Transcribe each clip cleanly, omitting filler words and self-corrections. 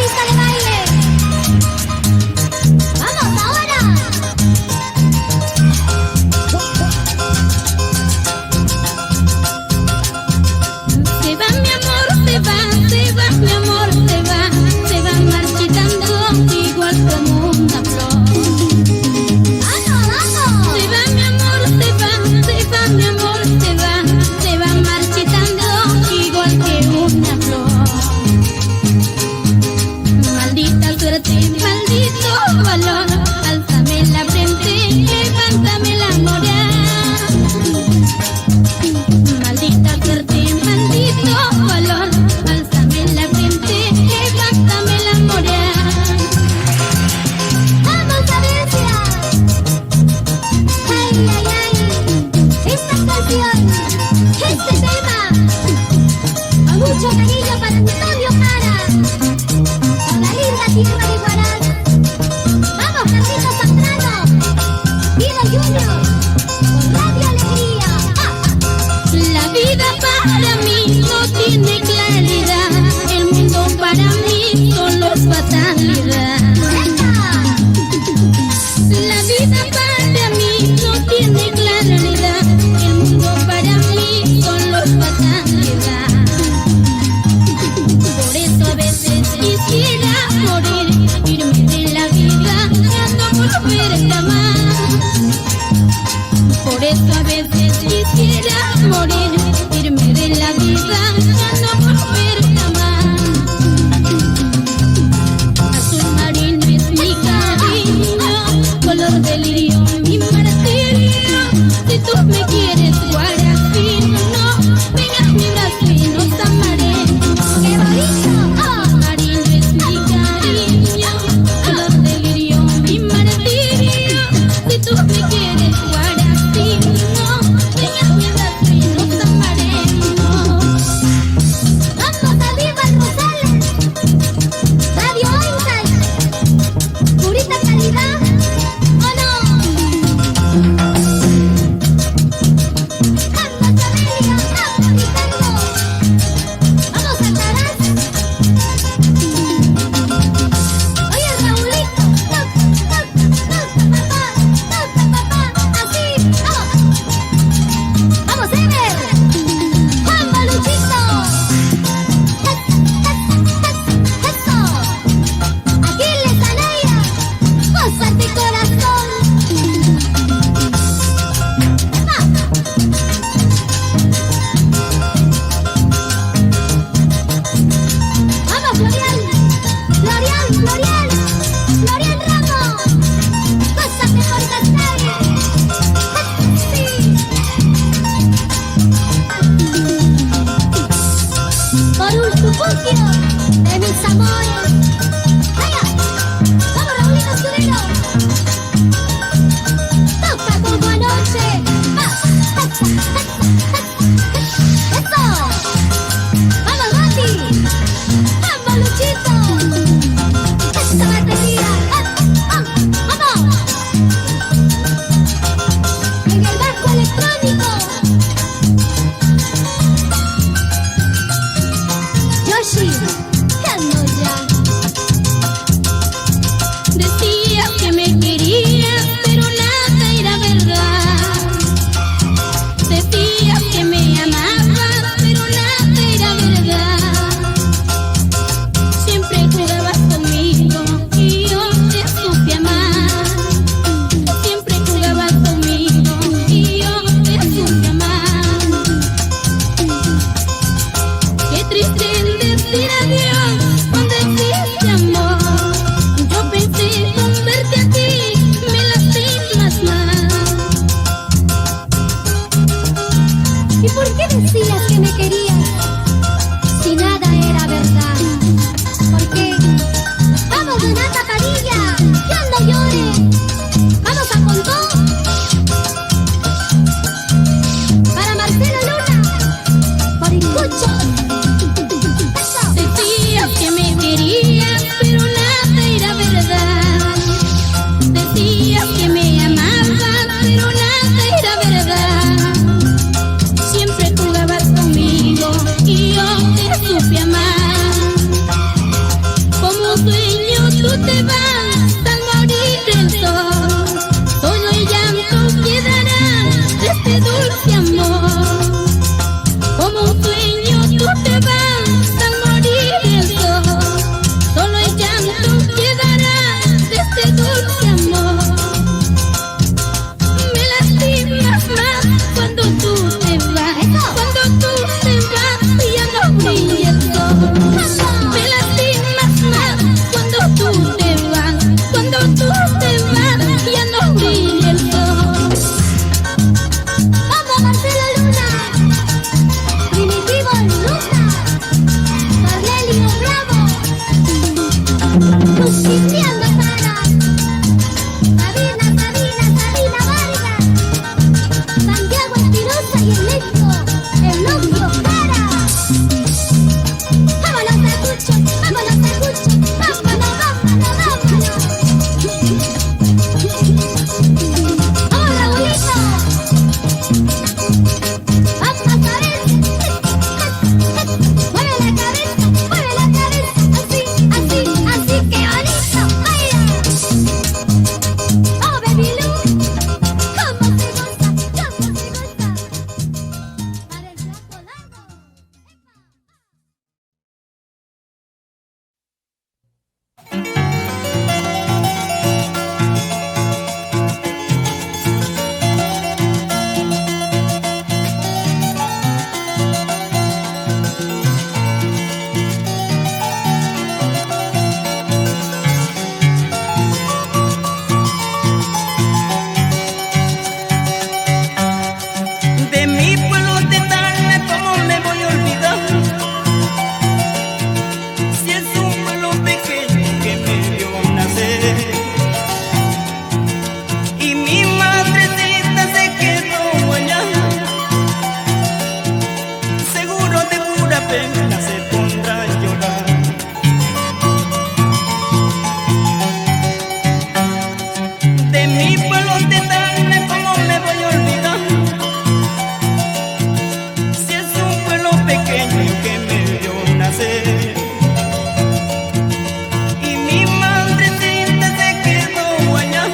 pista de baile. ¡Vamos ahora! Se va mi amor, se va mi amor, se va marchitando igual como una flor. ¡Vamos, vamos! Se va mi amor, se va mi amor, se va marchitando igual que una flor. Maldita suerte, maldito valor, álzame la frente, levántame la moral. Maldita suerte, maldito valor, álzame la frente, levántame la moral. ¡Vamos a Grecia! ¡Ay, ay, ay! Esta canción, este tema, con mucho cariño para Antonio Jara, con la linda tierra de Guarana. ¡Vamos, Carlitos Zambrano! ¡Vida Junior! ¡Con Radio Alegría! ¡Ah! La vida para mí no tiene claridad, el mundo para mí solo es fatalidad. La vida para mí no tiene claridad, el mundo para mí solo es fatalidad. Por eso a veces quisiera morir, irme de la vida, ya no volver jamás. Por eso a veces quisiera morir, irme de la vida, ya no volver jamás. Azul marino es mi cariño, color de lirio mi martirio. Si tú me quieres guarafino, venga a mi brazo y nos amaré. ¡Qué bonito! Azul marino es mi cariño, color de lirio mi martirio. Si tú me quieres guarafino, te vas al morir el sol, solo el llanto quedará de este dulce amor. Como un sueño tú te vas al morir el sol, solo el llanto quedará de este dulce amor. Me lastimas más cuando tú te vas, cuando tú te vas y ya no brilla el sol. Me lastimas más cuando tú te vas, cuando tú te vas y ya no brilla el sol. Vamos Marcelo Luna, Primitivo Luna, Cornelio Bravo, Luciano Sara, Sabina Vargas, Santiago Espinosa y el Electro Jara. Vámonos a Cucho, vámonos a Cucho, vámonos, vámonos, vámonos. ¡Vamos Raulito! Vamos a ver. Mueve la cabeza, así, así, así, qué bonito, baila. Oh, baby Lu, cómo se goza, cómo se goza. Para el flaco largo. De mi pueblo de Tacna, ¿cómo me voy a olvidar? Si es un pueblo pequeño que me vio nacer, y mi madrecita se quedó allá, seguro de pura pena se pondrá a llorar. De mi pueblo de Tacna, ¿cómo me voy a olvidar? Si es un pueblo pequeño que me vio nacer, y mi madrecita se quedó allá,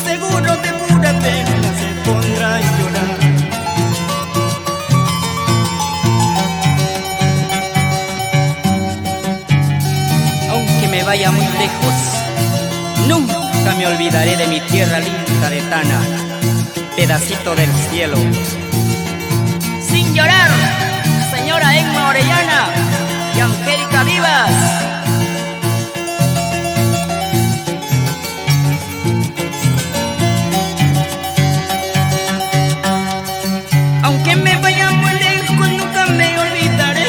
seguro de pura pena se pondrá a llorar. Aunque me vaya muy lejos, nunca me olvidaré de mi tierra linda de Tana, pedacito del cielo. Sin llorar, señora Emma Orellana y Angélica Vivas. Aunque me vaya muy lejos, nunca me olvidaré.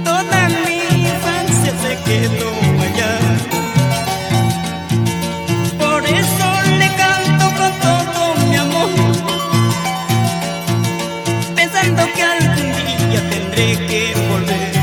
Toda mi infancia se quedó allá. Por eso le canto con todo mi amor, pensando que algún día tendré que volver.